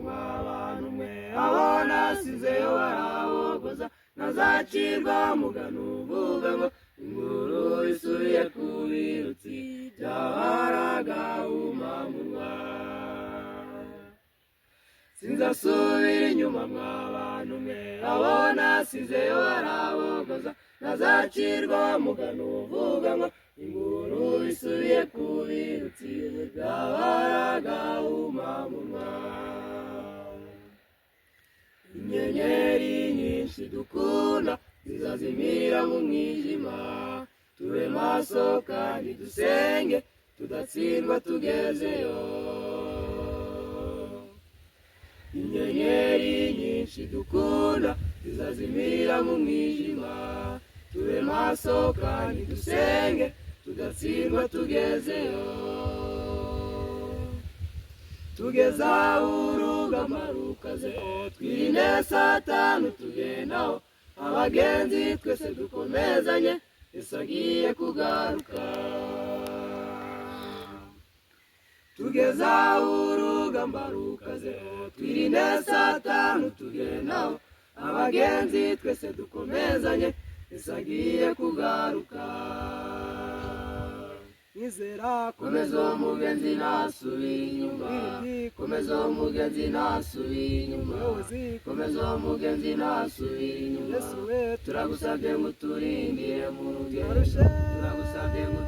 mw'abantu mwe abo nasizeyo barabogoza ntazacirwa mugani uvuga ngo inkuru isubiye ku birutsi byabaraga umamunwa sinzasubira inyuma mw'abantu mwe abo nasizeyo barabogoza ntazacirwa mugani uvuga ngo inkuru isubiye ku birutsi byabaraga umamunwa inyenyeri nyinshi dukunda zizazimira mu mwijima tube maso kandi dusenge tudatsindwa tugezeyo inyenyeri nyinshi dukunda zizazimira mu mwijima tube maso kandi dusenge tudatsindwa tugezeyo tugeza urugamba rukaze twirinde satani tugendaho abagenzi twese dukomezanye Yesu agiye kugaruka tugeza urugamba rukaze twirinde satani tugendaho abagenzi twese dukomezanye Yesu agiye kugaruka Nizera komeza umugenzi ntasubira inyuma komeza umugenzi ntasubira inyuma komeza umugenzi ntasubira inyuma turagusabye ngo turindire mu rugendo turagusabye ngo